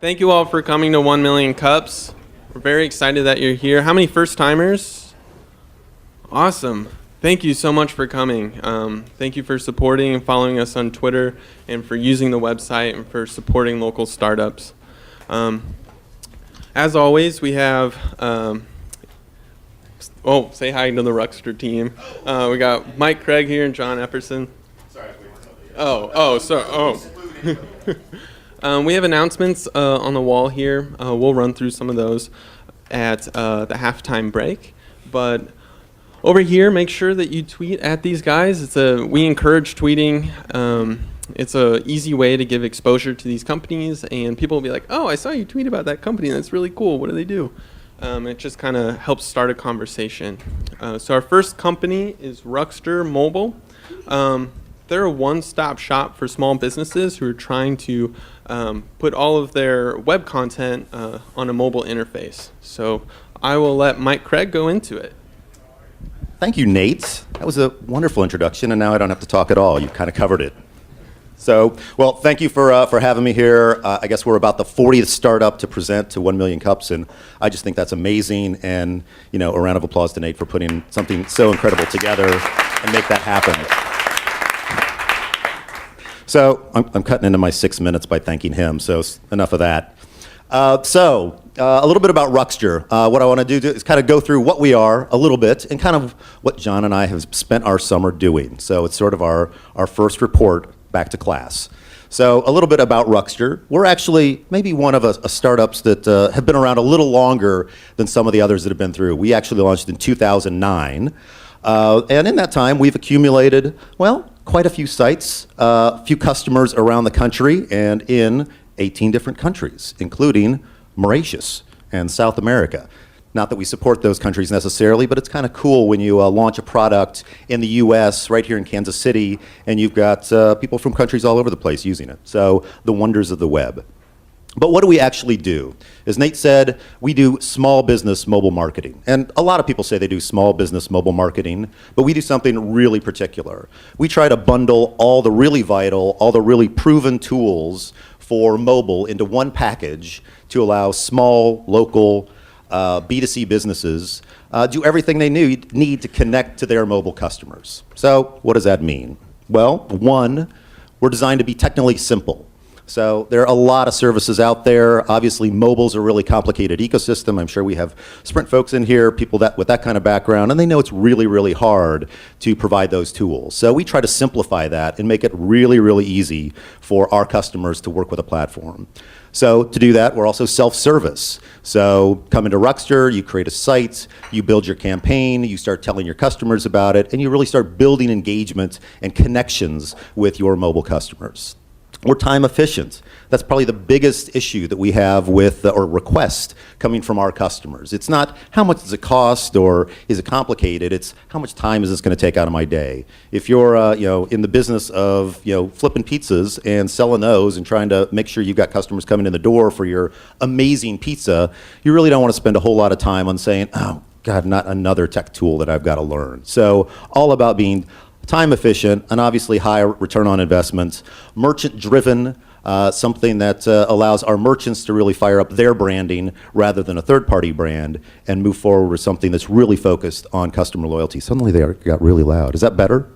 Thank you all for coming to 1 Million Cups. We're very excited that you're here. How many first-timers? Awesome. Thank you so much for coming. Thank you for supporting and following us on Twitter and for using the website and for supporting local startups. As always, we have, say hi to the Ruxter team. We got Mike Craig here and John Epperson. We have announcements on the wall here. We'll run through some of those at the halftime break. But over here, make sure that you tweet at these guys. We encourage tweeting. It's an easy way to give exposure to these companies, and people will be like, "Oh, I saw you tweet about that company. That's really cool. What do they do?" It just kind of helps start a conversation. So our first company is Ruxter Mobile. They're a one-stop shop for small businesses who are trying to put all of their web content on a mobile interface. So I will let Mike Craig go into it. Thank you, Nate. That was a wonderful introduction, and now I don't have to talk at all. You kind of covered it. So, well, thank you for having me here. I guess we're about the 40th startup to present to 1 Million Cups, and I just think that's amazing. And, you know, a round of applause to Nate for putting something so incredible together and make that happen. So I'm cutting into my 6 minutes by thanking him, so enough of that. A little bit about Ruxter. What I want to do is kind of go through what we are a little bit and kind of what John and I have spent our summer doing. So it's sort of our first report back to class. So a little bit about Ruxter. We're actually maybe one of a startups that have been around a little longer than some of the others that have been through. We actually launched in 2009. And in that time, we've accumulated, well, quite a few sites, a few customers around the country and in 18 different countries, including Mauritius and South America. Not that we support those countries necessarily, but it's kind of cool when you launch a product in the US, right here in Kansas City, and you've got people from countries all over the place using it. So the wonders of the web. But what do we actually do? As Nate said, we do small business mobile marketing. And a lot of people say they do small business mobile marketing, but we do something really particular. We try to bundle all the really vital, all the really proven tools for mobile into one package to allow small, local, B2C businesses do everything they need to connect to their mobile customers. So what does that mean? Well, one, we're designed to be technically simple. So there are a lot of services out there. Obviously, mobile's a really complicated ecosystem. I'm sure we have Sprint folks in here, people with that kind of background, and they know it's really, really hard to provide those tools. So we try to simplify that and make it really, really easy for our customers to work with a platform. So to do that, we're also self-service. So come into Ruxter, you create a site, you build your campaign, you start telling your customers about it, and you really start building engagement and connections with your mobile customers. We're time efficient. That's probably the biggest issue that we have with, or request coming from our customers. It's not how much does it cost or is it complicated, it's how much time is this going to take out of my day. If you're in the business of flipping pizzas and selling those and trying to make sure you've got customers coming in the door for your amazing pizza, you really don't want to spend a whole lot of time on saying, oh God, not another tech tool that I've got to learn. So all about being time efficient, and obviously high return on investment, merchant driven, something that allows our merchants to really fire up their branding rather than a third party brand and move forward with something that's really focused on customer loyalty. Suddenly they got really loud. Is that better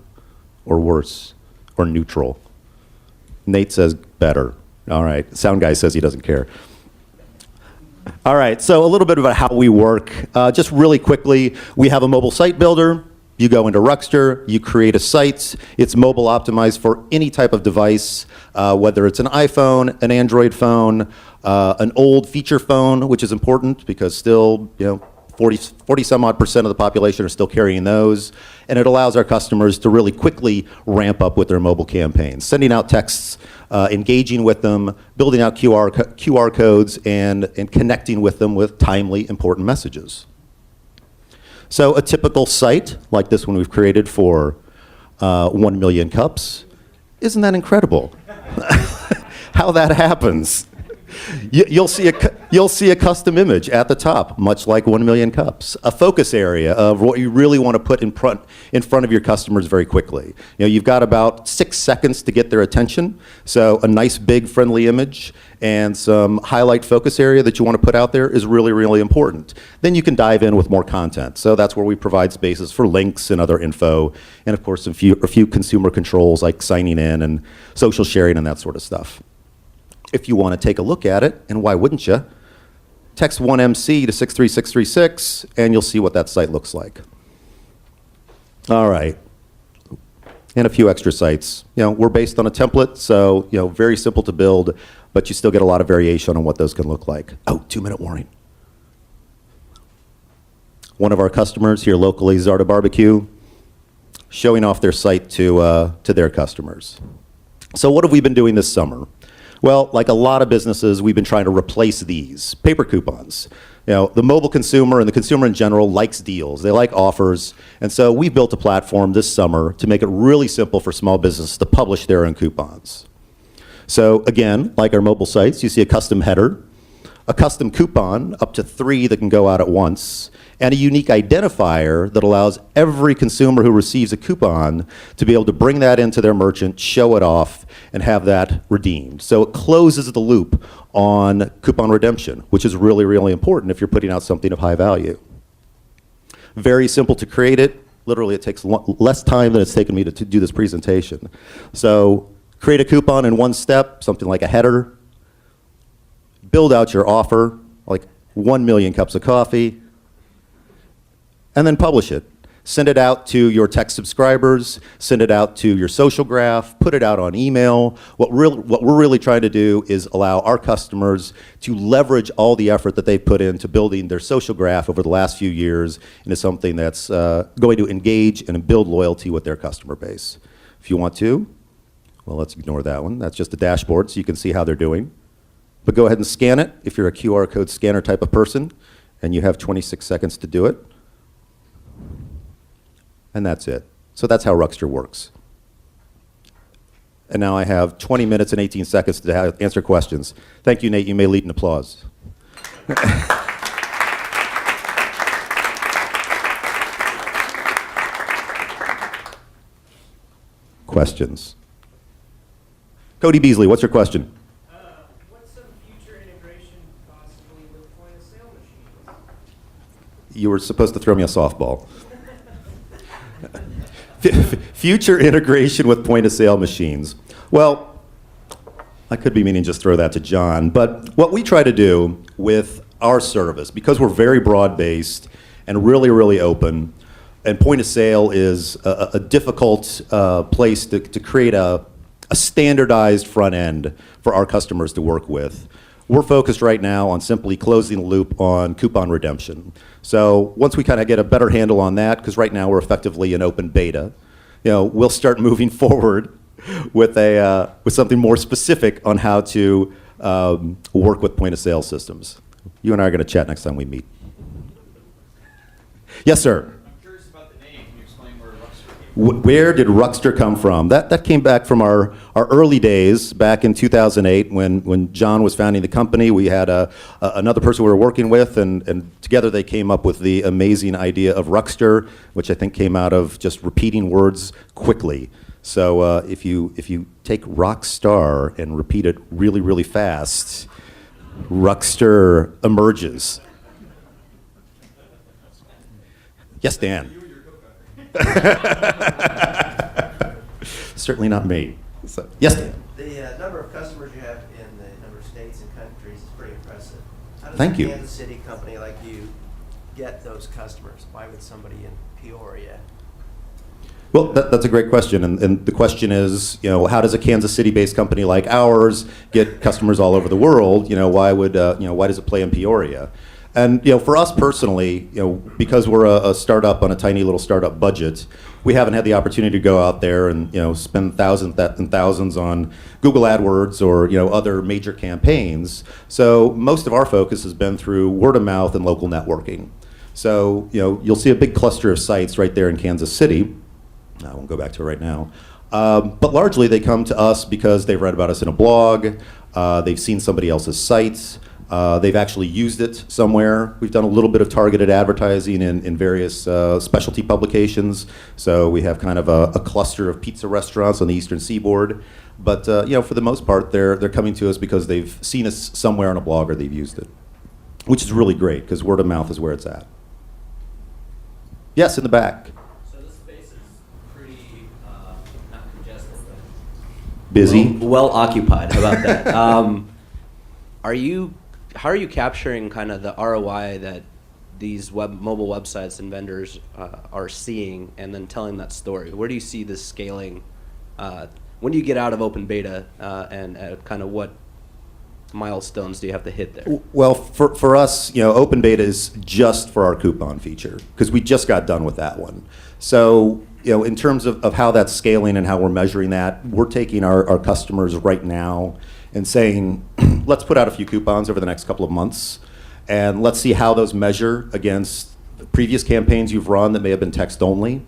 or worse or neutral? Nate says better. All right, sound guy says he doesn't care. All right, so a little bit about how we work. Just really quickly, we have a mobile site builder. You go into Ruxter, you create a site. It's mobile optimized for any type of device, whether it's an iPhone, an Android phone, an old feature phone, which is important because still, 40 some odd % of the population are still carrying those. And it allows our customers to really quickly ramp up with their mobile campaigns, sending out texts, engaging with them, building out QR codes, and connecting with them with timely, important messages. So a typical site, like this one we've created for 1 Million Cups, isn't that incredible? How that happens. You'll see a custom image at the top, much like 1 million cups. A focus area of what you really want to put in front of your customers very quickly. You've got about 6 seconds to get their attention. So a nice big friendly image and some highlight focus area that you want to put out there is really, really important. Then you can dive in with more content. So that's where we provide spaces for links and other info, and of course a few consumer controls like signing in and social sharing and that sort of stuff. If you want to take a look at it, and why wouldn't you, text 1MC to 63636 and you'll see what that site looks like. All right. And a few extra sites. We're based on a template, so very simple to build, but you still get a lot of variation on what those can look like. Oh, 2-minute warning. One of our customers here locally, Zarda Barbecue, showing off their site to their customers. So what have we been doing this summer? Well, like a lot of businesses, we've been trying to replace these paper coupons. The mobile consumer and the consumer in general likes deals. They like offers. And so we built a platform this summer to make it really simple for small businesses to publish their own coupons. So again, like our mobile sites, you see a custom header, a custom coupon, up to 3 that can go out at once, and a unique identifier that allows every consumer who receives a coupon to be able to bring that into their merchant, show it off, and have that redeemed. So it closes the loop on coupon redemption, which is really, really important if you're putting out something of high value. Very simple to create it. Literally, it takes less time than it's taken me to do this presentation. So create a coupon in one step, something like a header. Build out your offer, like 1 million cups of coffee, and then publish it. Send it out to your tech subscribers, send it out to your social graph, put it out on email. What we're really trying to do is allow our customers to leverage all the effort that they've put into building their social graph over the last few years into something that's going to engage and build loyalty with their customer base. If you want to, well, let's ignore that one. That's just a dashboard so you can see how they're doing. But go ahead and scan it if you're a QR code scanner type of person, and you have 26 seconds to do it. And that's it. So that's how Ruxter works. And now I have 20 minutes and 18 seconds to answer questions. Thank you, Nate. You may lead an applause. Questions? Cody Beasley, what's your question? What's some future integration possibly with point-of-sale machines? You were supposed to throw me a softball. Future integration with point-of-sale machines. Well, I could be meaning just throw that to John, but what we try to do with our service, because we're very broad-based and really, really open, and point-of-sale is a difficult place to create a standardized front end for our customers to work with. We're focused right now on simply closing the loop on coupon redemption. So once we kind of get a better handle on that, because right now we're effectively in open beta, we'll start moving forward with something more specific on how to work with point of sale systems. You and I are going to chat next time we meet. Yes, sir. Where did Ruxter come from? That came back from our early days back in 2008 when John was founding the company. We had another person we were working with, and together they came up with the amazing idea of Ruxter, which I think came out of just repeating words quickly. So if you take rock star and repeat it really, really fast, Ruxter emerges. Yes, Dan. Certainly not me. So, yes, Dan. The number of customers you have in the number of states and countries is pretty impressive. How does Thank a you. Kansas City company like you get those customers? Why would somebody in Peoria? Well, that's a great question, and the question is, how does a Kansas City-based company like ours get customers all over the world? Why does it play in Peoria? And for us personally, because we're a startup on a tiny little startup budget, we haven't had the opportunity to go out there and spend thousands and thousands on Google AdWords or other major campaigns. So most of our focus has been through word of mouth and local networking. So you'll see a big cluster of sites right there in Kansas City. I won't go back to it right now. But largely they come to us because they've read about us in a blog. They've seen somebody else's sites. They've actually used it somewhere. We've done a little bit of targeted advertising in various specialty publications. So we have kind of a cluster of pizza restaurants on the Eastern Seaboard. But for the most part, they're coming to us because they've seen us somewhere on a blog or they've used it, which is really great because word of mouth is where it's at. Yes, in the back. So this space is pretty not congested, but Busy. well occupied. How about that? How are you capturing kind of the ROI that these mobile websites and vendors are seeing, and then telling that story? Where do you see this scaling? When do you get out of open beta, and kind of what milestones do you have to hit there? Well, for us, open beta is just for our coupon feature because we just got done with that one. So, in terms of how that's scaling and how we're measuring that, we're taking our customers right now and saying, let's put out a few coupons over the next couple of months, and let's see how those measure against the previous campaigns you've run that may have been text only.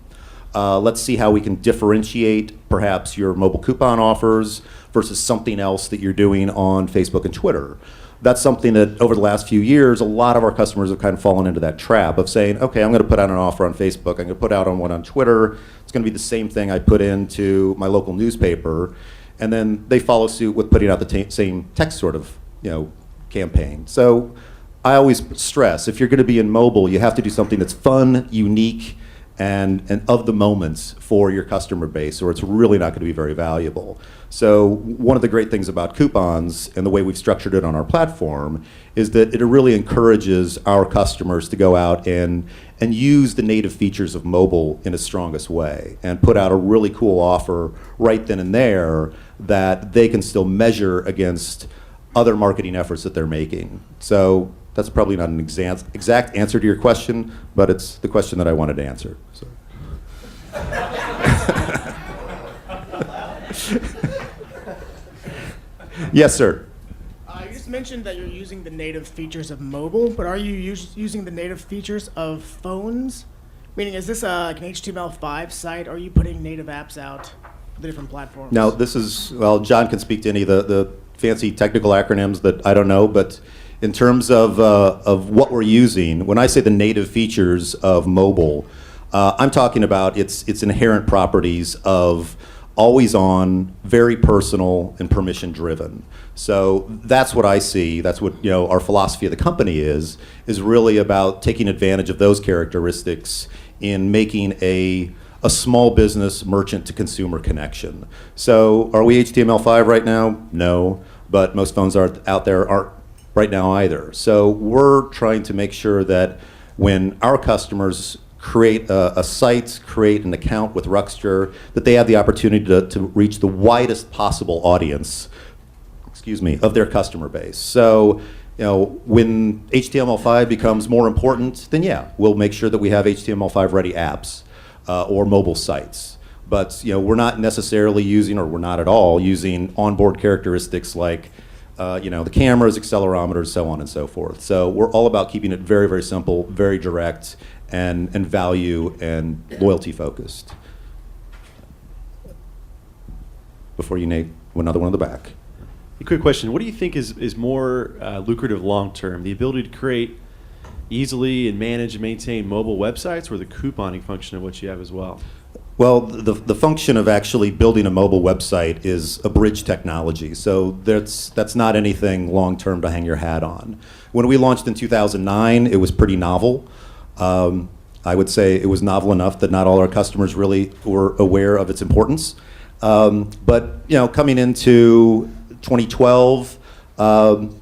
Let's see how we can differentiate perhaps your mobile coupon offers versus something else that you're doing on Facebook and Twitter. That's something that over the last few years, a lot of our customers have kind of fallen into that trap of saying, okay, I'm going to put out an offer on Facebook, I'm going to put out one on Twitter, it's going to be the same thing I put into my local newspaper, and then they follow suit with putting out the same text sort of campaign. So I always stress, if you're going to be in mobile, you have to do something that's fun, unique, and of the moments for your customer base, or it's really not going to be very valuable. So one of the great things about coupons and the way we've structured it on our platform is that it really encourages our customers to go out and use the native features of mobile in its strongest way and put out a really cool offer right then and there that they can still measure against other marketing efforts that they're making. So that's probably not an exact answer to your question, but it's the question that I wanted to answer. So. Yes, sir. You just mentioned that you're using the native features of mobile, but are you using the native features of phones? Meaning, is this like an HTML5 site, or are you putting native apps out for the different platforms? Now, this is, well, John can speak to any of the fancy technical acronyms that I don't know, but in terms of what we're using, when I say the native features of mobile, I'm talking about its inherent properties of always on, very personal, and permission driven. So that's what I see. That's what our philosophy of the company is really about taking advantage of those characteristics in making a small business merchant to consumer connection. So are we HTML5 right now? No, but most phones out there aren't right now either. So we're trying to make sure that when our customers create a site, create an account with Ruxter, that they have the opportunity to reach the widest possible audience, of their customer base. So, when HTML5 becomes more important, then yeah, we'll make sure that we have HTML5 ready apps or mobile sites. But we're not necessarily using, or we're not at all using onboard characteristics like the cameras, accelerometers, so on and so forth. So we're all about keeping it very, very simple, very direct, and value and loyalty focused. Before you, Nate, another one in the back. A quick question. What do you think is more lucrative long term? The ability to create easily and manage and maintain mobile websites, or the couponing function of what you have as well? Well, the function of actually building a mobile website is a bridge technology. So that's not anything long-term to hang your hat on. When we launched in 2009, it was pretty novel. I would say it was novel enough that not all our customers really were aware of its importance. But coming into 2012,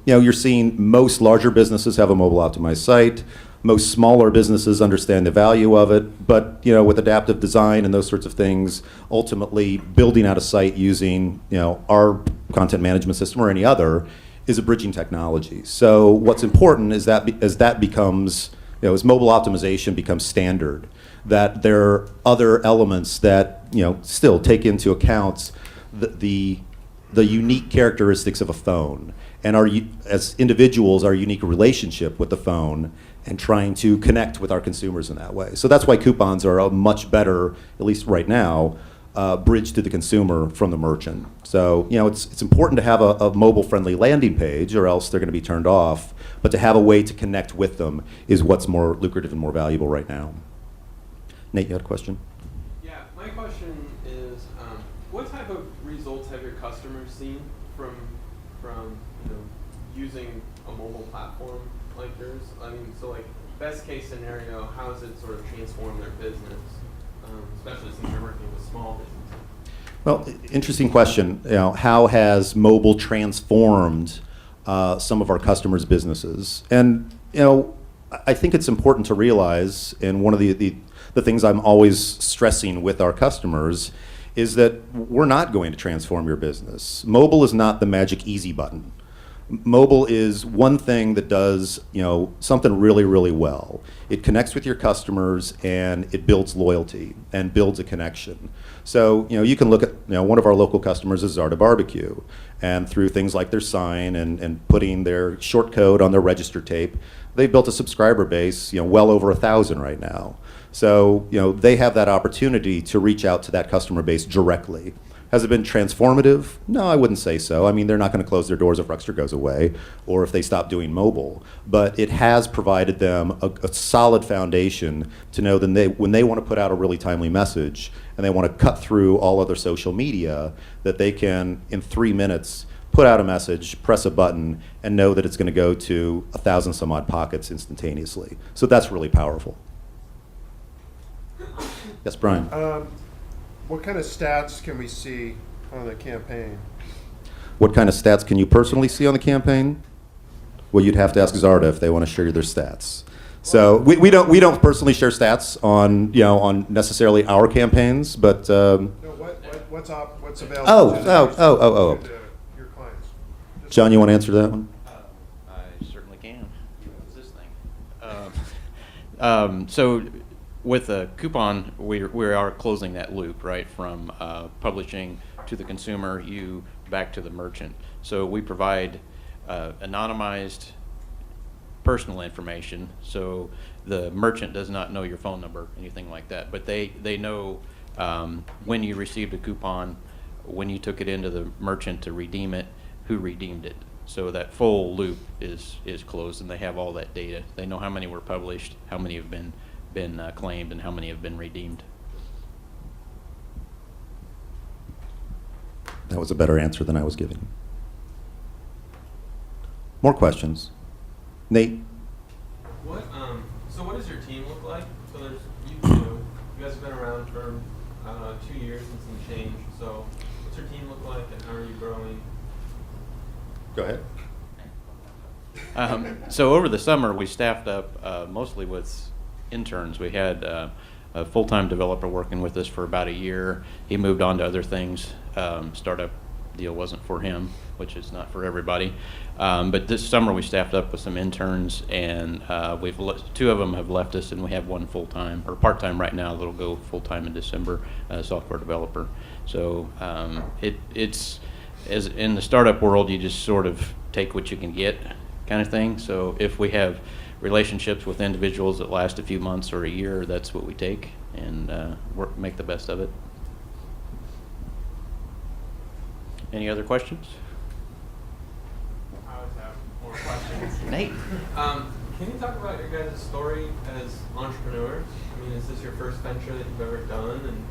you're seeing most larger businesses have a mobile optimized site. Most smaller businesses understand the value of it, but with adaptive design and those sorts of things, ultimately building out a site using our content management system or any other is a bridging technology. So what's important is that as that becomes, as mobile optimization becomes standard, that there are other elements that still take into account the unique characteristics of a phone and as individuals our unique relationship with the phone, and trying to connect with our consumers in that way. So that's why coupons are a much better, at least right now, bridge to the consumer from the merchant. So, it's important to have a mobile-friendly landing page, or else they're going to be turned off. But to have a way to connect with them is what's more lucrative and more valuable right now. Nate, you had a question? Yeah, my question is, what type of results have your customers seen from using a mobile platform like yours? I mean, so like best case scenario, how has it sort of transformed their business, especially since you're working with small businesses? Well, interesting question. How has mobile transformed some of our customers' businesses? And I think it's important to realize, and one of the things I'm always stressing with our customers is that we're not going to transform your business. Mobile is not the magic easy button. Mobile is one thing that does, something really, really well. It connects with your customers and it builds loyalty and builds a connection. So, you can look at, one of our local customers is Zarda Barbecue, and through things like their sign and putting their short code on their register tape, they've built a subscriber base, well over 1,000 right now. So, they have that opportunity to reach out to that customer base directly. Has it been transformative? No, I wouldn't say so. I mean, they're not going to close their doors if Ruxter goes away or if they stop doing mobile. But it has provided them a solid foundation to know that when they want to put out a really timely message and they want to cut through all other social media, that they can, in 3 minutes, put out a message, press a button, and know that it's going to go to 1,000 some odd pockets instantaneously. So that's really powerful. Yes, Brian? What kind of stats can we see on the campaign? What kind of stats can you personally see on the campaign? Well, you'd have to ask Zarda if they want to share their stats. So we don't personally share stats on necessarily our campaigns, but No, what's available oh. to your clients? John, you want to answer that one? I certainly can. What's this thing? So with a coupon, we are closing that loop, right, from publishing to the consumer, you back to the merchant. So we provide anonymized personal information, so the merchant does not know your phone number, anything like that, but they know when you received a coupon, when you took it into the merchant to redeem it, who redeemed it. So that full loop is closed, and they have all that data. They know how many were published, how many have been claimed, and how many have been redeemed. That was a better answer than I was giving. More questions? Nate? So what does your team look like? So there's you guys have been around for 2 years and some change. So what's your team look like, and how are you growing? Go ahead. So over the summer, we staffed up mostly with interns. We had a full-time developer working with us for about a year. He moved on to other things. Startup deal wasn't for him, which is not for everybody. But this summer we staffed up with some interns, and two of them have left us, and we have one full-time or part-time right now that'll go full-time in December, software developer. So it's as in the startup world, you just sort of take what you can get, kind of thing. So if we have relationships with individuals that last a few months or a year, that's what we take, and make the best of it. Any other questions? I always have more questions. Nate? Can you talk about your guys' story as entrepreneurs? I mean, is this your first venture that you've ever done? And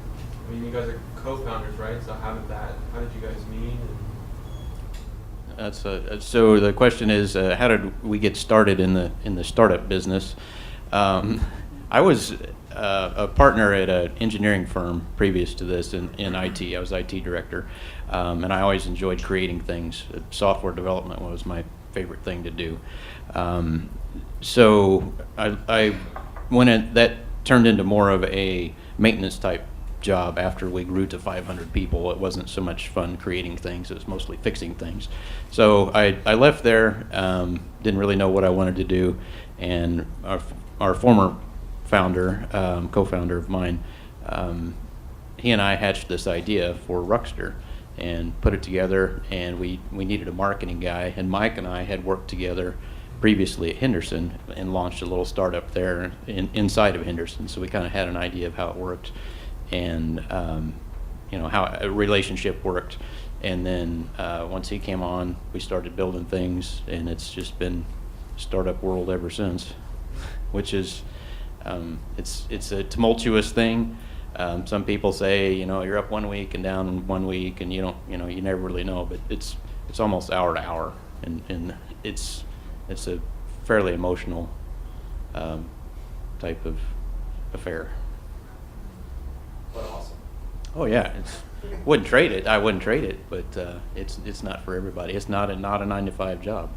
I mean, you guys are co-founders, right? So how did you guys meet? So the question is, how did we get started in the startup business? I was a partner at an engineering firm previous to this in IT. I was IT director, and I always enjoyed creating things. Software development was my favorite thing to do. So that turned into more of a maintenance type job after we grew to 500 people. It wasn't so much fun creating things, it was mostly fixing things. So I left there, didn't really know what I wanted to do, and our former founder, co-founder of mine, he and I hatched this idea for Ruxter and put it together, and we needed a marketing guy, and Mike and I had worked together previously at Henderson and launched a little startup there inside of Henderson, so we kind of had an idea of how it worked. And how a relationship worked. And then once he came on, we started building things, and it's just been startup world ever since, which is it's a tumultuous thing. Some people say, you're up 1 week and down 1 week, and you never really know. But it's almost hour to hour, and it's a fairly emotional type of affair. But awesome. Oh yeah, wouldn't trade it. I wouldn't trade it, but it's not for everybody. It's not a 9-to-5 job.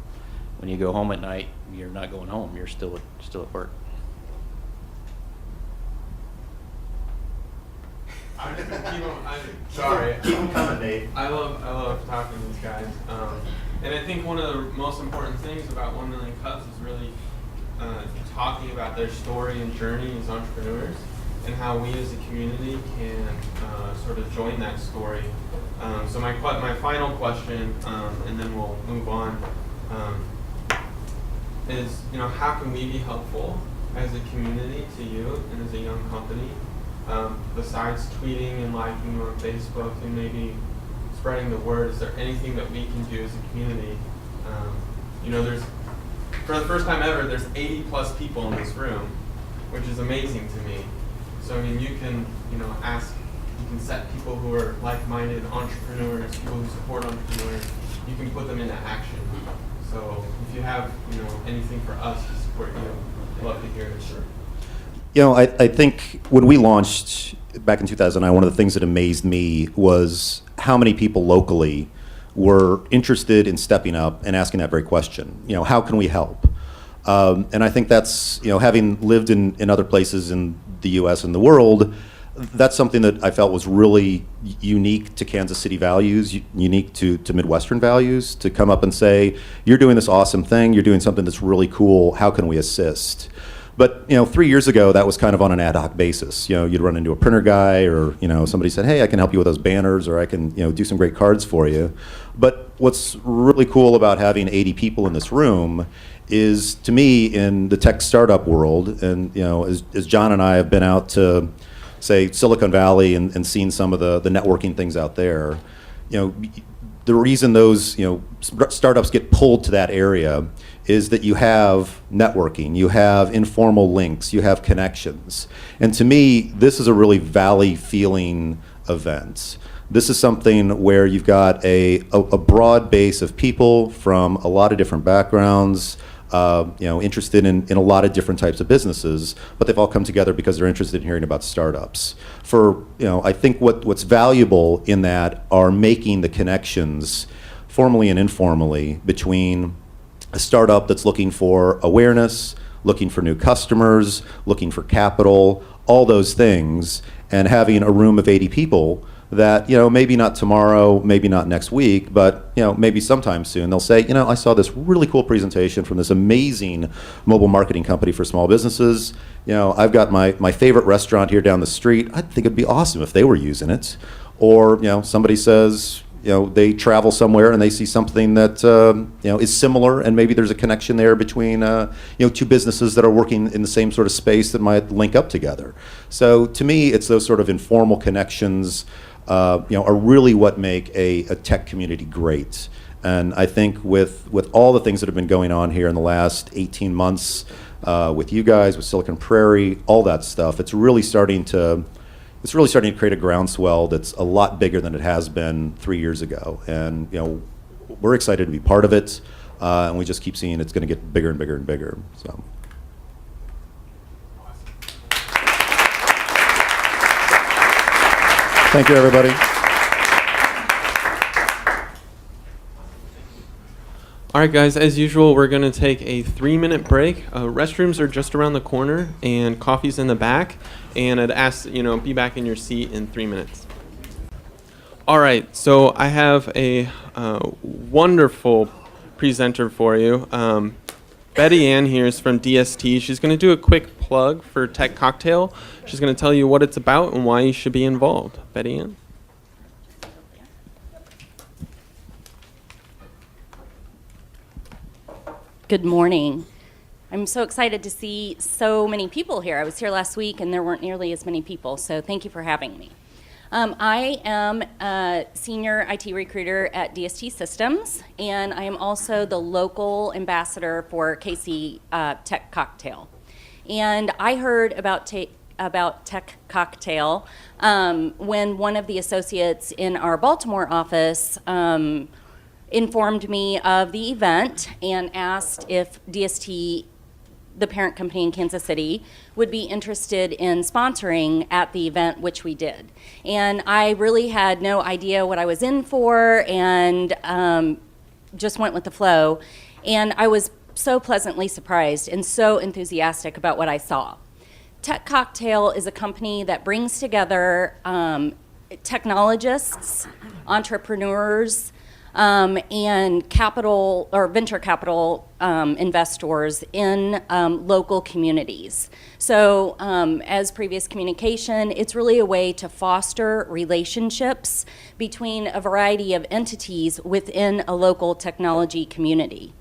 When you go home at night, you're not going home. You're still at work. Sorry. Keep them coming, Dave. I love talking to these guys. And I think one of the most important things about 1 Million Cups is really talking about their story and journey as entrepreneurs, and how we as a community can sort of join that story. So my final question, and then we'll move on, is how can we be helpful as a community to you and as a young company? Besides tweeting and liking on Facebook and maybe spreading the word, is there anything that we can do as a community? There's, for the first time ever, there's 80 plus people in this room, which is amazing to me. So I mean, you can set people who are like-minded entrepreneurs, people who support entrepreneurs, you can put them into action. So if you have anything for us to support you, I'd love to hear it. Sure. I think when we launched back in 2009, one of the things that amazed me was how many people locally were interested in stepping up and asking that very question. How can we help? And I think that's, having lived in other places in the U.S. and the world, that's something that I felt was really unique to Kansas City values, unique to Midwestern values, to come up and say, you're doing this awesome thing, you're doing something that's really cool, how can we assist? But 3 years ago, that was kind of on an ad hoc basis. You'd run into a printer guy, or somebody said, "Hey, I can help you with those banners, or I can do some great cards for you." But what's really cool about having 80 people in this room is, to me, in the tech startup world, and as John and I have been out to, say, Silicon Valley and seen some of the networking things out there, the reason those startups get pulled to that area is that you have networking, you have informal links, you have connections. And to me, this is a really valley feeling event. This is something where you've got a broad base of people from a lot of different backgrounds, interested in a lot of different types of businesses, but they've all come together because they're interested in hearing about startups. I think what's valuable in that are making the connections, formally and informally, between a startup that's looking for awareness, looking for new customers, looking for capital, all those things, and having a room of 80 people that, maybe not tomorrow, maybe not next week, but, maybe sometime soon, they'll say, I saw this really cool presentation from this amazing mobile marketing company for small businesses. I've got my favorite restaurant here down the street. I think it'd be awesome if they were using it. Or, somebody says, they travel somewhere and they see something that, is similar, and maybe there's a connection there between, two businesses that are working in the same sort of space that might link up together. So to me, it's those sort of informal connections, are really what make a tech community great. And I think with all the things that have been going on here in the last 18 months, with you guys, with Silicon Prairie, all that stuff, it's really starting to create a groundswell that's a lot bigger than it has been 3 years ago. And we're excited to be part of it, and we just keep seeing it's going to get bigger and bigger and bigger. So. Thank you, everybody. All right, guys, as usual, we're going to take a 3-minute break. Restrooms are just around the corner, and coffee's in the back. And I'd ask, be back in your seat in 3 minutes. All right, so I have a wonderful presenter for you. Betty Ann here is from DST. She's going to do a quick plug for Tech Cocktail. She's going to tell you what it's about and why you should be involved. Betty Ann? Good morning. I'm so excited to see so many people here. I was here last week and there weren't nearly as many people, so thank you for having me. I am a senior IT recruiter at DST Systems, and I am also the local ambassador for KC Tech Cocktail. And I heard about Tech Cocktail when one of the associates in our Baltimore office informed me of the event and asked if DST, the parent company in Kansas City, would be interested in sponsoring at the event, which we did. And I really had no idea what I was in for, and just went with the flow. And I was so pleasantly surprised and so enthusiastic about what I saw. Tech Cocktail is a company that brings together technologists, entrepreneurs, and capital or venture capital investors in local communities. So as previous communication, it's really a way to foster relationships between a variety of entities within a local technology community.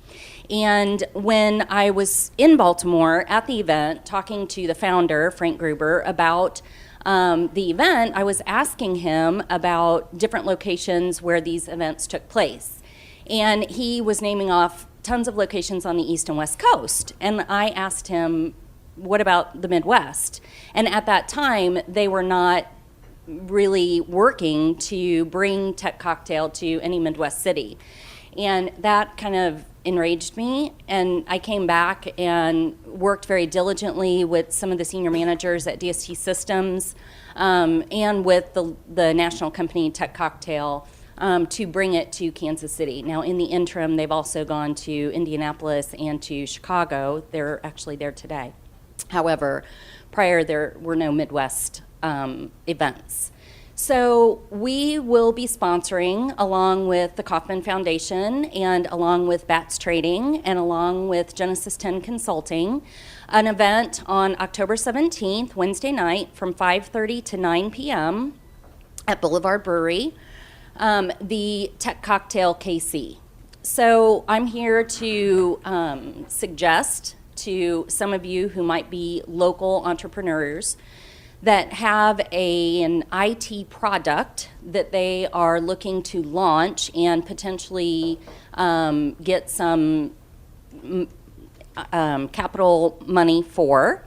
And when I was in Baltimore at the event, talking to the founder, Frank Gruber, about the event, I was asking him about different locations where these events took place. And he was naming off tons of locations on the East and West Coast. And I asked him, what about the Midwest? And at that time, they were not really working to bring Tech Cocktail to any Midwest city. And that kind of enraged me, and I came back and worked very diligently with some of the senior managers at DST Systems and with the national company Tech Cocktail to bring it to Kansas City. Now, in the interim, they've also gone to Indianapolis and to Chicago. They're actually there today. However, prior there were no Midwest events. So we will be sponsoring, along with the Kauffman Foundation and along with BATS Trading and along with Genesis 10 Consulting, an event on October 17th, Wednesday night, from 5:30 to 9 p.m. at Boulevard Brewery, the Tech Cocktail KC. So I'm here to suggest to some of you who might be local entrepreneurs that have an IT product that they are looking to launch and potentially get some capital money for,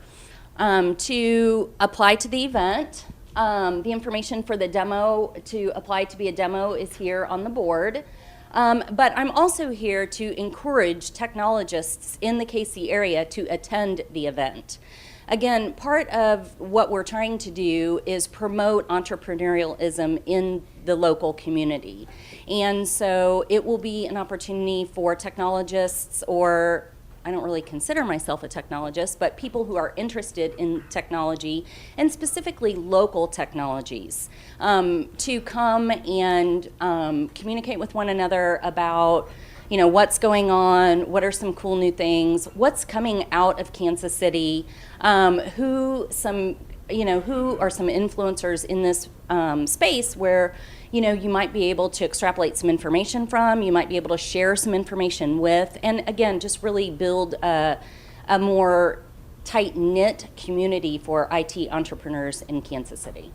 to apply to the event. The information for the demo, to apply to be a demo, is here on the board. But I'm also here to encourage technologists in the KC area to attend the event. Again, part of what we're trying to do is promote entrepreneurialism in the local community. And so it will be an opportunity for technologists, or I don't really consider myself a technologist, but people who are interested in technology, and specifically local technologies, to come and communicate with one another about what's going on, what are some cool new things, what's coming out of Kansas City, who are some influencers in this space where you might be able to extrapolate some information from, you might be able to share some information with, and again, just really build a more tight-knit community for IT entrepreneurs in Kansas City.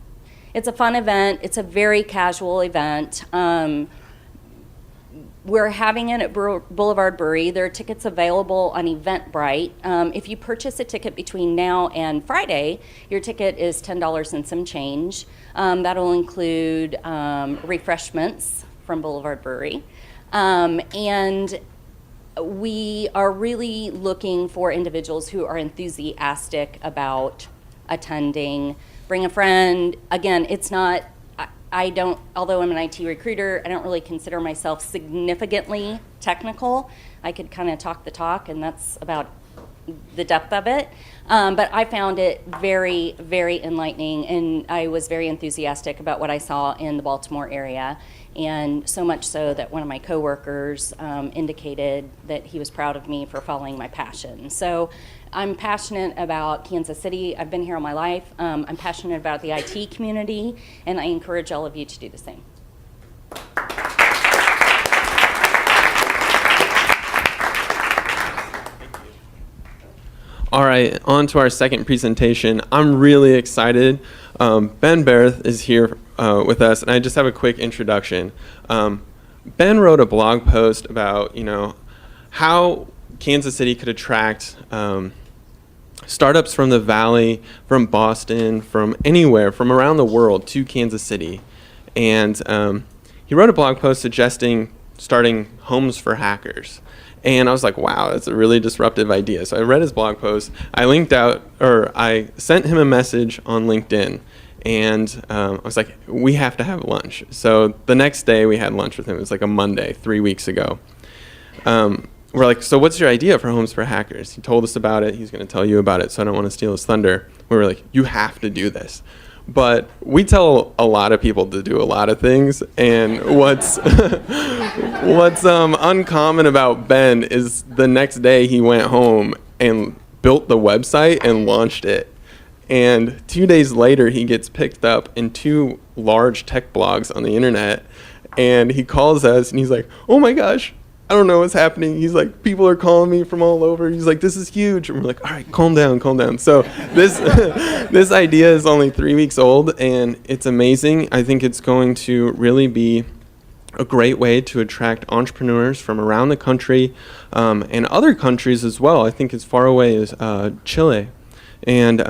It's a fun event. It's a very casual event. We're having it at Boulevard Brewery. There are tickets available on Eventbrite. If you purchase a ticket between now and Friday, your ticket is $10 and some change. That'll include refreshments from Boulevard Brewery. And we are really looking for individuals who are enthusiastic about attending. Bring a friend. Again, it's not, I don't, although I'm an IT recruiter, I don't really consider myself significantly technical. I could kind of talk the talk, and that's about the depth of it. But I found it very, very enlightening, and I was very enthusiastic about what I saw in the Baltimore area, and so much so that one of my coworkers indicated that he was proud of me for following my passion. So I'm passionate about Kansas City. I've been here all my life. I'm passionate about the IT community, and I encourage all of you to do the same. All right, on to our second presentation. I'm really excited Ben Barrett is here with us, and I just have a quick introduction. Ben wrote a blog post about, how Kansas City could attract startups from the Valley, from Boston, from anywhere, from around the world to Kansas City. And he wrote a blog post suggesting starting homes for hackers. And I was like, wow, that's a really disruptive idea. So I read his blog post. I sent him a message on LinkedIn. And I was like, we have to have lunch. So the next day we had lunch with him. It was like a Monday, 3 weeks ago. We're like, so what's your idea for Homes for Hackers? He told us about it. He's going to tell you about it, so I don't want to steal his thunder. We were like, you have to do this. But we tell a lot of people to do a lot of things, and what's uncommon about Ben is the next day he went home and built the website and launched it. And 2 days later, he gets picked up in 2 large tech blogs on the internet, and he calls us and he's like, oh my gosh, I don't know what's happening. He's like, people are calling me from all over. He's like, this is huge. And we're like, all right, calm down. So this this idea is only 3 weeks old, and it's amazing. I think it's going to really be a great way to attract entrepreneurs from around the country and other countries as well. I think as far away as Chile. And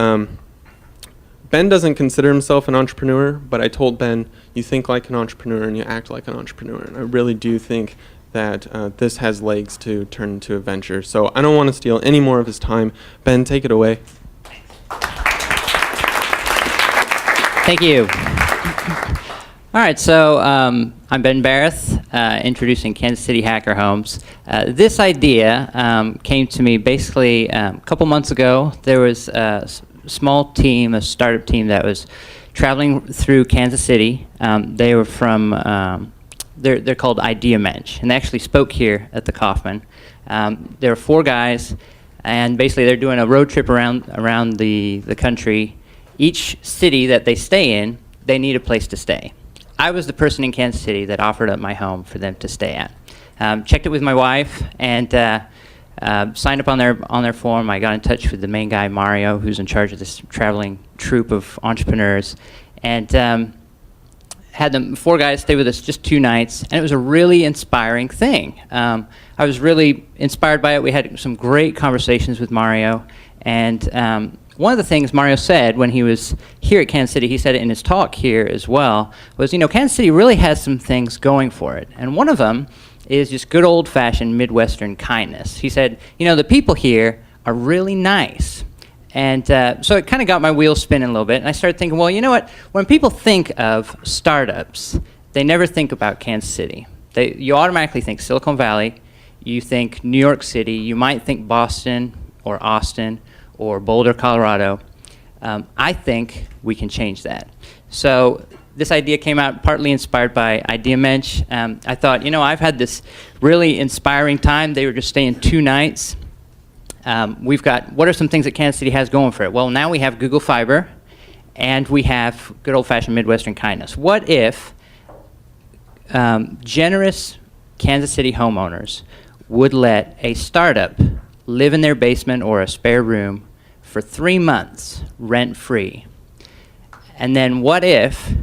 Ben doesn't consider himself an entrepreneur, but I told Ben, you think like an entrepreneur and you act like an entrepreneur. And I really do think that this has legs to turn into a venture. So I don't want to steal any more of his time. Ben, take it away. Thank you. All right, so I'm Ben Barrett, introducing Kansas City Hacker Homes. This idea came to me basically a couple months ago. There was a small team, a startup team that was traveling through Kansas City. They were from they're called Idea Mensch, and they actually spoke here at the Kauffman. There were 4 guys, and basically they're doing a road trip around the country. Each city that they stay in, they need a place to stay. I was the person in Kansas City that offered up my home for them to stay at. Checked it with my wife, and signed up on their form. I got in touch with the main guy, Mario, who's in charge of this traveling troupe of entrepreneurs, and had them 4 guys stay with us just 2 nights, and it was a really inspiring thing. I was really inspired by it. We had some great conversations with Mario, and one of the things Mario said when he was here at Kansas City, he said it in his talk here as well, was, Kansas City really has some things going for it, and one of them is just good old-fashioned Midwestern kindness. He said, the people here are really nice. And so it kind of got my wheels spinning a little bit, and I started thinking, well, you know what? When people think of startups, they never think about Kansas City. You automatically think Silicon Valley, you think New York City, you might think Boston or Austin or Boulder, Colorado. I think we can change that. So this idea came out partly inspired by Idea Mensch. I thought, I've had this really inspiring time. They were just staying 2 nights. We've got, what are some things that Kansas City has going for it? Well, now we have Google Fiber, and we have good old-fashioned Midwestern kindness. What if generous Kansas City homeowners would let a startup live in their basement or a spare room for 3 months, rent-free? And then what if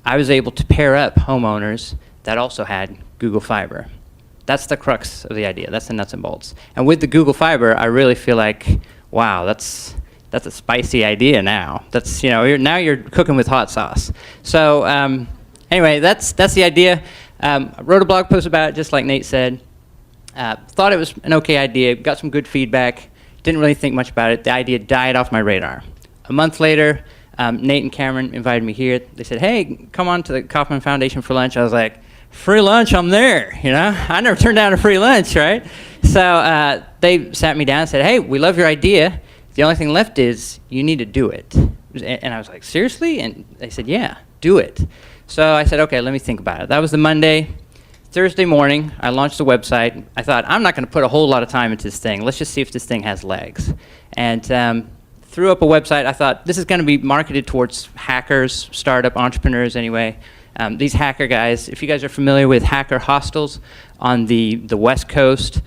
I was able to pair up homeowners that also had Google Fiber? That's the crux of the idea. That's the nuts and bolts. And with the Google Fiber, I really feel like, wow, that's a spicy idea now. That's now you're cooking with hot sauce. So anyway, that's the idea. I wrote a blog post about it, just like Nate said. Thought it was an okay idea. Got some good feedback. Didn't really think much about it. The idea died off my radar. A month later, Nate and Cameron invited me here. They said, hey, come on to the Kauffman Foundation for lunch. I was like, free lunch, I'm there, I never turned down a free lunch, right? So they sat me down and said, hey, we love your idea. The only thing left is you need to do it. And I was like, seriously? And they said, yeah, do it. So I said, okay, let me think about it. That was the Monday. Thursday morning, I launched the website. I thought, I'm not going to put a whole lot of time into this thing. Let's just see if this thing has legs. And threw up a website. I thought, this is going to be marketed towards hackers, startup entrepreneurs anyway. These hacker guys, if you guys are familiar with hacker hostels on the West Coast,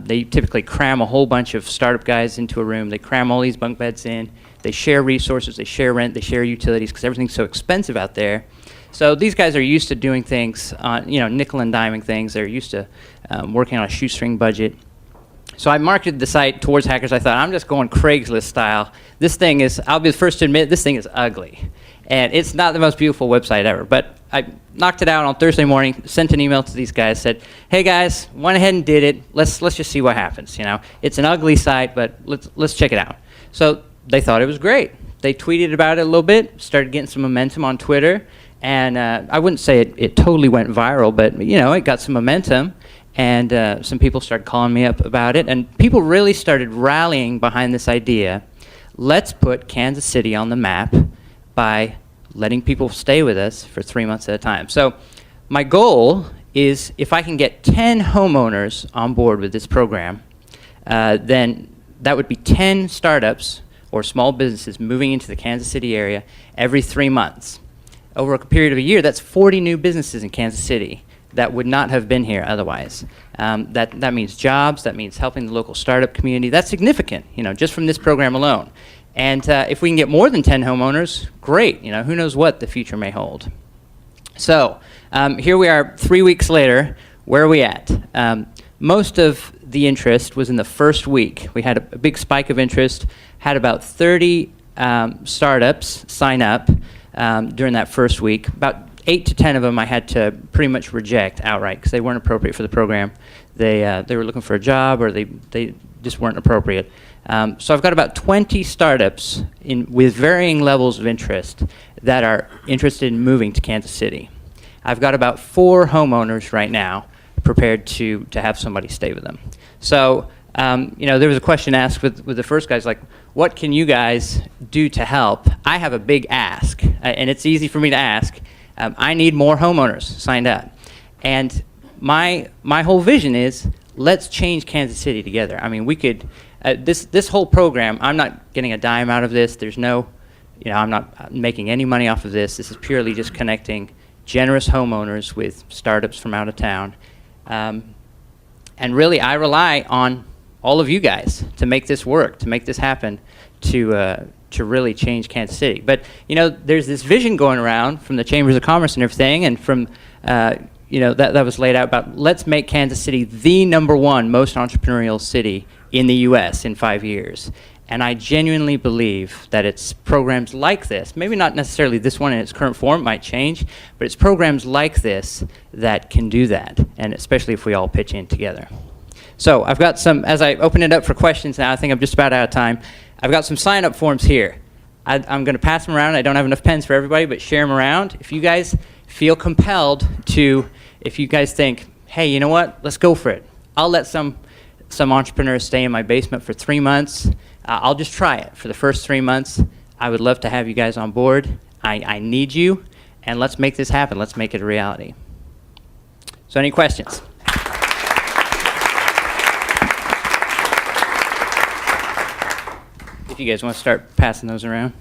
They typically cram a whole bunch of startup guys into a room. They cram all these bunk beds in. They share resources. They share rent. They share utilities because everything's so expensive out there. So these guys are used to doing things on, nickel and diming things. They're used to working on a shoestring budget. So I marketed the site towards hackers. I thought, I'm just going Craigslist style. This thing is, I'll be the first to admit, this thing is ugly. And it's not the most beautiful website ever. But I knocked it out on Thursday morning, sent an email to these guys, said, hey guys, went ahead and did it. Let's just see what happens. It's an ugly site, but let's check it out. So they thought it was great. They tweeted about it a little bit, started getting some momentum on Twitter. And I wouldn't say it totally went viral, but it got some momentum. And some people started calling me up about it. And people really started rallying behind this idea. Let's put Kansas City on the map by letting people stay with us for 3 months at a time. So my goal is if I can get 10 homeowners on board with this program, then that would be 10 startups or small businesses moving into the Kansas City area every 3 months. Over a period of a year, that's 40 new businesses in Kansas City that would not have been here otherwise. That means jobs, that means helping the local startup community. That's significant, just from this program alone. And if we can get more than 10 homeowners, great. Who knows what the future may hold. So here we are 3 weeks later. Where are we at? Most of the interest was in the first week. We had a big spike of interest, had about 30 startups sign up during that first week. About 8 to 10 of them I had to pretty much reject outright because they weren't appropriate for the program. They were looking for a job or they just weren't appropriate. So I've got about 20 startups with varying levels of interest that are interested in moving to Kansas City. I've got about 4 homeowners right now prepared to have somebody stay with them. So there was a question asked with the first guys, like, what can you guys do to help? I have a big ask, and it's easy for me to ask. I need more homeowners signed up. And my whole vision is, let's change Kansas City together. I mean, we could, this whole program, I'm not getting a dime out of this. There's no, I'm not making any money off of this. This is purely just connecting generous homeowners with startups from out of town. And really, I rely on all of you guys to make this work, to make this happen, to really change Kansas City. But there's this vision going around from the Chambers of Commerce and everything, and from that was laid out about let's make Kansas City the #1 most entrepreneurial city in the U.S. in 5 years. And I genuinely believe that it's programs like this, maybe not necessarily this one in its current form, might change, but it's programs like this that can do that, and especially if we all pitch in together. So I've got some, as I open it up for questions now, I think I'm just about out of time. I've got some sign-up forms here. I'm going to pass them around. I don't have enough pens for everybody, but share them around. If you guys feel compelled to, if you guys think, hey, you know what, let's go for it. I'll let some entrepreneurs stay in my basement for 3 months. I'll just try it for the first 3 months. I would love to have you guys on board. I need you, and let's make this happen. Let's make it a reality. So any questions? If you guys want to start passing those around.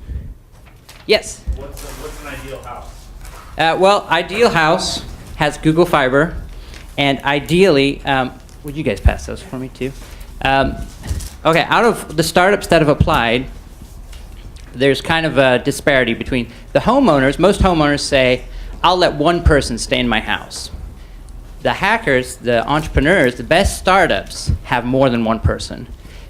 Yes? What's an ideal house? Well, Ideal House has Google Fiber, and ideally, would you guys pass those for me too? Okay, out of the startups that have applied, there's kind of a disparity between the homeowners. Most homeowners say, I'll let one person stay in my house. The hackers, the entrepreneurs, the best startups have more than one person.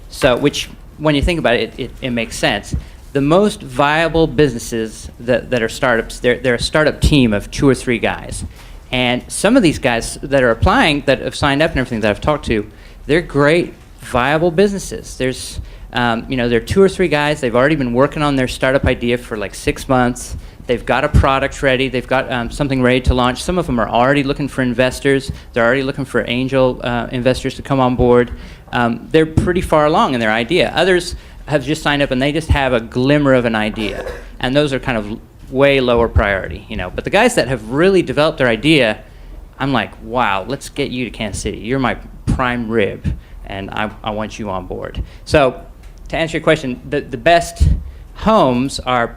So, which, when you think about it, it makes sense. The most viable businesses that are startups, they're a startup team of 2 or 3 guys. And some of these guys that are applying, that have signed up and everything that I've talked to, they're great, viable businesses. There's, there are 2 or 3 guys. They've already been working on their startup idea for like 6 months. They've got a product ready. They've got something ready to launch. Some of them are already looking for investors. They're already looking for angel investors to come on board. They're pretty far along in their idea. Others have just signed up and they just have a glimmer of an idea. And those are kind of way lower priority, But the guys that have really developed their idea, I'm like, wow, let's get you to Kansas City. You're my prime rib, and I want you on board. So to answer your question, the best homes are,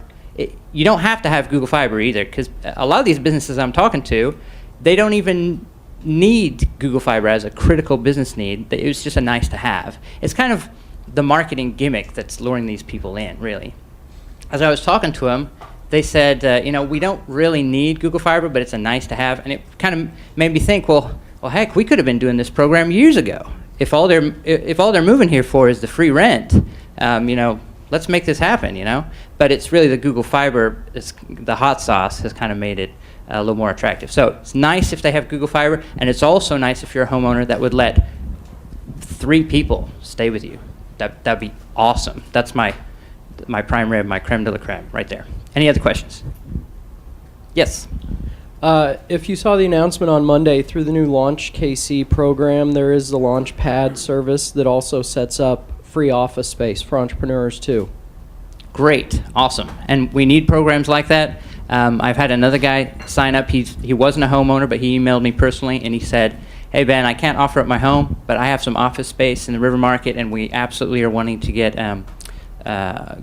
you don't have to have Google Fiber either, because a lot of these businesses I'm talking to, they don't even need Google Fiber as a critical business need. It was just a nice to have. It's kind of the marketing gimmick that's luring these people in, really. As I was talking to them, they said, we don't really need Google Fiber, but it's a nice to have. And it kind of made me think, well, heck, we could have been doing this program years ago. If all they're moving here for is the free rent, let's make this happen, But it's really the Google Fiber, the hot sauce has kind of made it a little more attractive. So it's nice if they have Google Fiber, and it's also nice if you're a homeowner that would let 3 people stay with you. That'd be awesome. That's my prime rib, my creme de la creme, right there. Any other questions? Yes. If you saw the announcement on Monday, through the new Launch KC program, there is the Launch Pad service that also sets up free office space for entrepreneurs too. Great, awesome. And we need programs like that. I've had another guy sign up. He wasn't a homeowner, but he emailed me personally, and he said, hey, Ben, I can't offer up my home, but I have some office space in the River Market, and we absolutely are wanting to get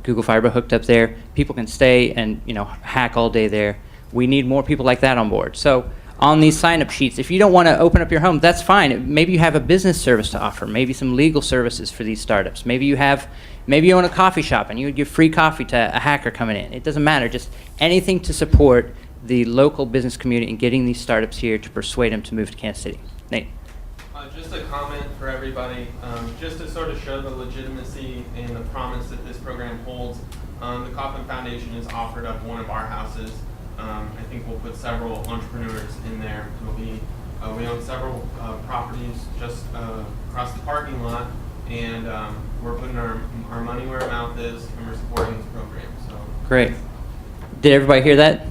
Google Fiber hooked up there. People can stay and hack all day there. We need more people like that on board. So on these sign-up sheets, if you don't want to open up your home, that's fine. Maybe you have a business service to offer, maybe some legal services for these startups. Maybe you own a coffee shop and you give free coffee to a hacker coming in. It doesn't matter. Just anything to support the local business community and getting these startups here to persuade them to move to Kansas City. Nate. Just a comment for everybody, just to sort of show the legitimacy and the promise that this program holds. The Kauffman Foundation has offered up one of our houses. I think we'll put several entrepreneurs in there. We own several properties just across the parking lot, and we're putting our money where our mouth is, and we're supporting this program. So great. Did everybody hear that?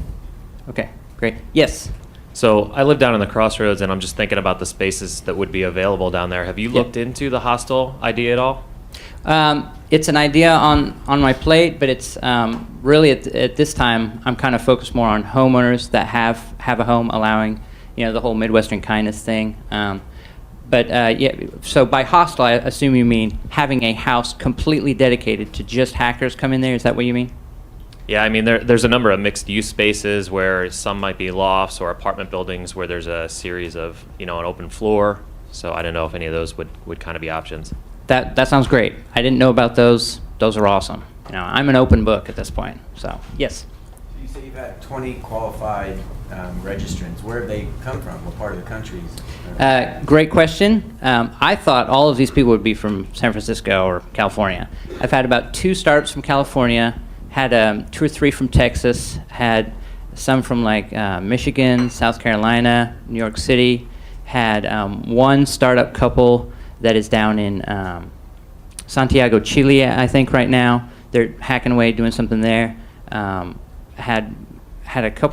Okay, great. Yes. So I live down in the Crossroads, and I'm just thinking about the spaces that would be available down there. Have you looked into the hostel idea at all? It's an idea on my plate, but it's really at this time I'm kind of focused more on homeowners that have a home, allowing the whole Midwestern kindness thing. So by hostel, I assume you mean having a house completely dedicated to just hackers come in there. Is that what you mean? Yeah, I mean there's a number of mixed-use spaces where some might be lofts or apartment buildings where there's a series of an open floor. So I don't know if any of those would kind of be options. That sounds great. I didn't know about those. Those are awesome. I'm an open book at this point. So yes. So you say you've had 20 qualified registrants. Where have they come from? What part of the country? Great question. I thought all of these people would be from San Francisco or California. I've had about 2 startups from California, had 2 or 3 from Texas, had some from Michigan, South Carolina, New York City, had 1 startup couple that is down in Santiago, Chile, I think right now. They're hacking away, doing something there. Had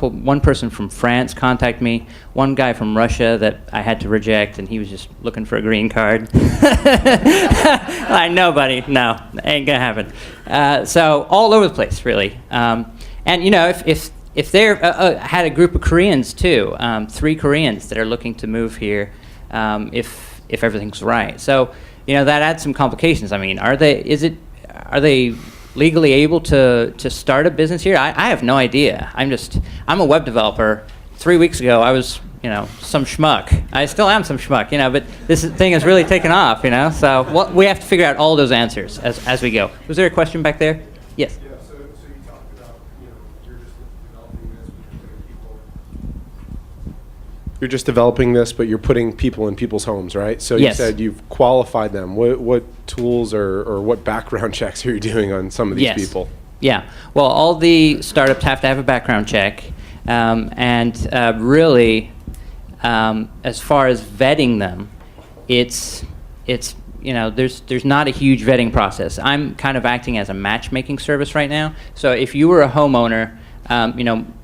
one person from France contact me, one guy from Russia that I had to reject, and he was just looking for a green card. I know, buddy. No, ain't gonna happen. So all over the place, really. And if they're had a group of Koreans too, 3 Koreans that are looking to move here, if everything's right. So that adds some complications. I mean, are they legally able to start a business here? I have no idea. I'm a web developer. 3 weeks ago, I was some schmuck. I still am some schmuck, but this thing has really taken off, So we have to figure out all those answers as we go. Was there a question back there? Yes. Yeah. So you talked about you're just developing this, but you're putting people in people's homes, right? So you Yes. said you've qualified them. What tools or what background checks are you doing on some of these Yes. people? Yeah. Well, all the startups have to have a background check, and really, as far as vetting them, it's there's not a huge vetting process. I'm kind of acting as a matchmaking service right now. So if you were a homeowner,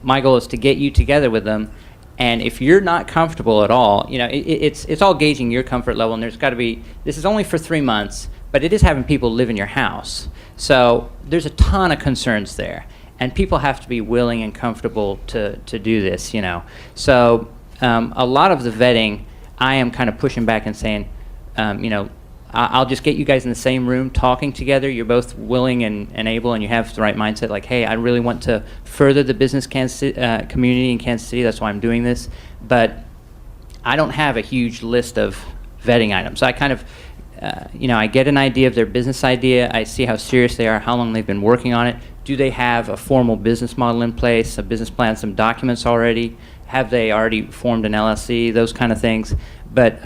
my goal is to get you together with them. And if you're not comfortable at all, it's all gauging your comfort level. And there's got to be. This is only for 3 months, but it is having people live in your house. So there's a ton of concerns there, and people have to be willing and comfortable to do this. So a lot of the vetting, I am kind of pushing back and saying, I'll just get you guys in the same room talking together. You're both willing and able, and you have the right mindset. Like, hey, I really want to further the business community in Kansas City. That's why I'm doing this. But I don't have a huge list of vetting items. I kind of, I get an idea of their business idea. I see how serious they are, how long they've been working on it. Do they have a formal business model in place, a business plan, some documents already? Have they already formed an LLC? Those kind of things. But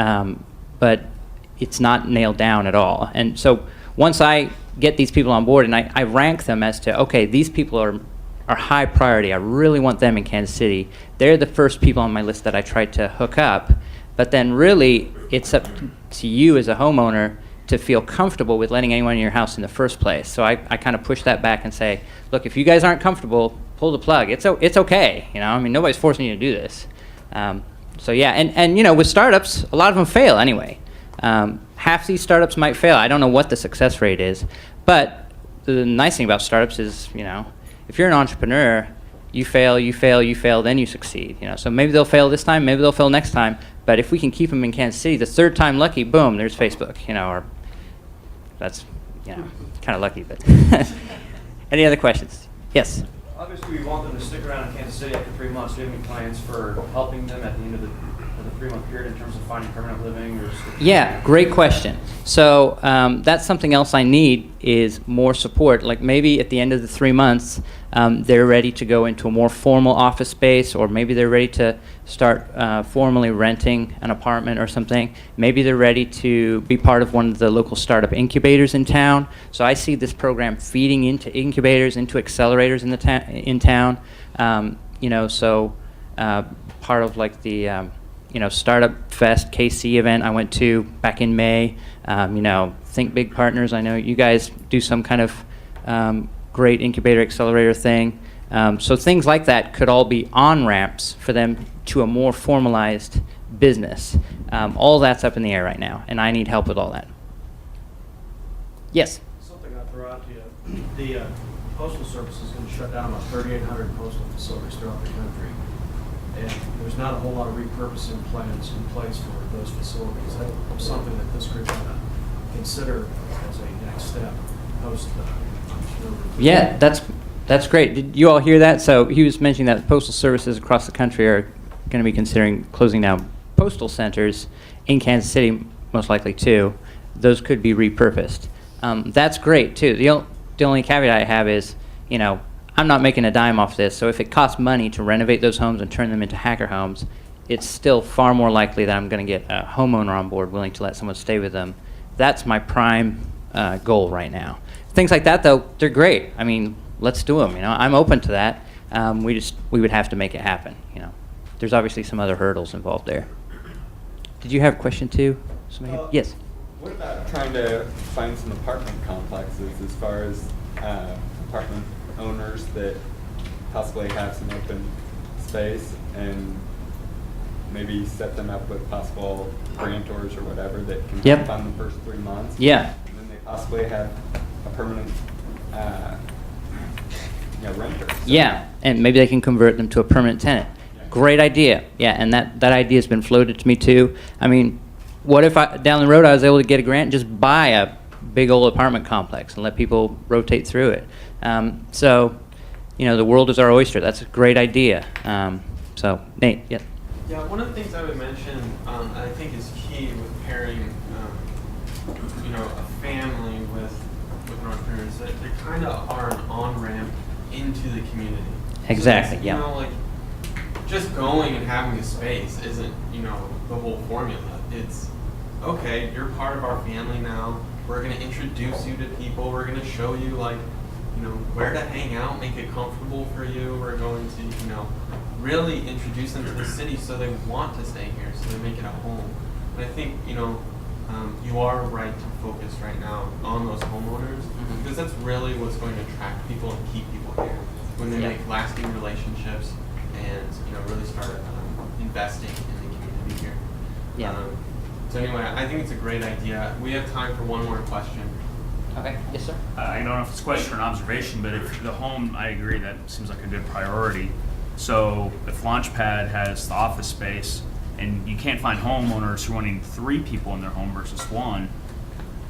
it's not nailed down at all. And so once I get these people on board and I rank them as to, okay, these people are high priority. I really want them in Kansas City. They're the first people on my list that I try to hook up. But then really, it's up to you as a homeowner to feel comfortable with letting anyone in your house in the first place. So I kind of push that back and say, look, if you guys aren't comfortable, pull the plug. It's okay. I mean, nobody's forcing you to do this. So yeah, and with startups, a lot of them fail anyway. Half these startups might fail. I don't know what the success rate is, but the nice thing about startups is, if you're an entrepreneur, you fail, then you succeed. So maybe they'll fail this time, maybe they'll fail next time. But if we can keep them in Kansas City, the third time lucky, boom, there's Facebook. Or that's kind of lucky. But any other questions? Yes. Obviously, we want them to stick around in Kansas City after 3 months. Do you have any plans for helping them at the end of the 3-month period in terms of finding permanent living? Yeah, great question. So that's something else I need is more support. Like maybe at the end of the 3 months, they're ready to go into a more formal office space, or maybe they're ready to start formally renting an apartment or something. Maybe they're ready to be part of one of the local startup incubators in town. So I see this program feeding into incubators, into accelerators in town. Part of like the Startup Fest KC event I went to back in May. Think Big Partners. I know you guys do some kind of great incubator accelerator thing. So things like that could all be on-ramps for them to a more formalized business. All that's up in the air right now, and I need help with all that. Yes? Something I'll throw out to you. The Postal Service is going to shut down about 3,800 postal facilities throughout the country. And there's not a whole lot of repurposing plans in place for those facilities. That's something that this group ought to consider as a next step post Yeah, that's great. Did you all hear that? So he was mentioning that postal services across the country are going to be considering closing down postal centers in Kansas City, most likely too. Those could be repurposed. That's great too. The only caveat I have is, I'm not making a dime off this, so if it costs money to renovate those homes and turn them into hacker homes, it's still far more likely that I'm going to get a homeowner on board willing to let someone stay with them. That's my prime goal right now. Things like that, though, they're great. I mean, let's do them. I'm open to that. We would have to make it happen. There's obviously some other hurdles involved there. Did you have a question too? Yes. What about trying to find some apartment complexes as far as apartment owners that possibly have some open space and maybe set them up with possible grantors or whatever that can fund the first 3 months? Yeah. And then they possibly have a permanent renter. So. Yeah, and maybe they can convert them to a permanent tenant. Yeah. Great idea. Yeah, and that idea has been floated to me too. I mean, what if down the road I was able to get a grant, just buy a big old apartment complex and let people rotate through it? The world is our oyster. That's a great idea. So, Nate, yeah. Yeah, one of the things I would mention, I think is key with pairing, a family with an entrepreneur is that they kind of are an on-ramp into the community. Exactly, so just going and having a space isn't, the whole formula. It's, okay, you're part of our family now. We're going to introduce you to people. We're going to show you, where to hang out, make it comfortable for you. We're going to, really introduce them to the city so they want to stay here, so they make it a home. And I think, you are right to focus right now on those homeowners, because that's really what's going to attract people and keep people here. When they make lasting relationships and, really start investing in the community here. Yeah. So anyway, I think it's a great idea. We have time for one more question. Okay. Yes, sir. I don't know if it's a question or an observation, but if the home, I agree, that seems like a good priority. So if Launchpad has the office space and you can't find homeowners who are wanting 3 people in their home versus 1,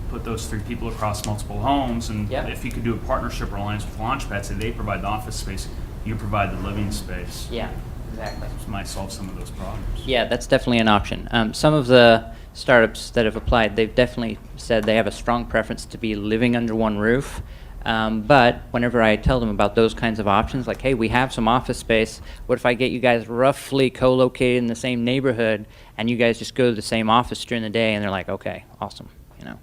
put those 3 people across multiple homes, and if you could do a partnership or alliance with Launchpad, say they provide the office space, you provide the living space. Yeah. Exactly. This might solve some of those problems. Yeah, that's definitely an option. Some of the startups that have applied, they've definitely said they have a strong preference to be living under one roof. But whenever I tell them about those kinds of options, like, hey, we have some office space, what if I get you guys roughly co-located in the same neighborhood and you guys just go to the same office during the day? And they're like, okay, awesome, you know.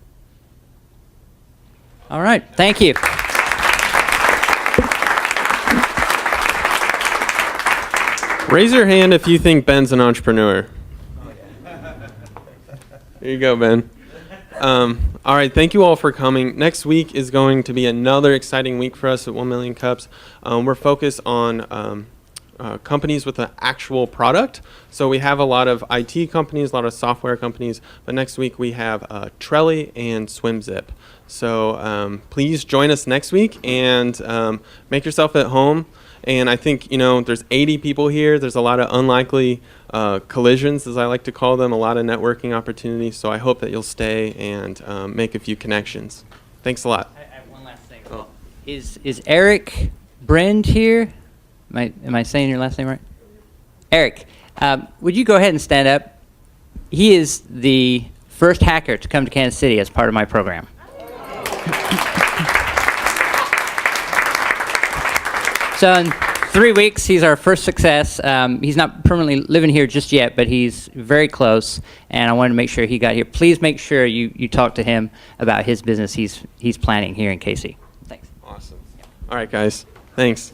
All right, thank you. Raise your hand if you think Ben's an entrepreneur. There you go, Ben. All right, thank you all for coming. Next week is going to be another exciting week for us at 1 Million Cups. We're focused on companies with an actual product. So we have a lot of IT companies, a lot of software companies, but next week we have Trelly and SwimZip. So please join us next week and make yourself at home. And I think, you know, there's 80 people here. There's a lot of unlikely collisions, as I like to call them, a lot of networking opportunities. So I hope that you'll stay and make a few connections. Thanks a lot. I have one last thing. Oh. Is Eric Brend here? Am I saying your last name right? Eric, would you go ahead and stand up? He is the first hacker to come to Kansas City as part of my program. So in 3 weeks, he's our first success. He's not permanently living here just yet, but he's very close, and I wanted to make sure he got here. Please make sure you talk to him about his business he's planning here in KC. Thanks. Awesome. All right, guys. Thanks.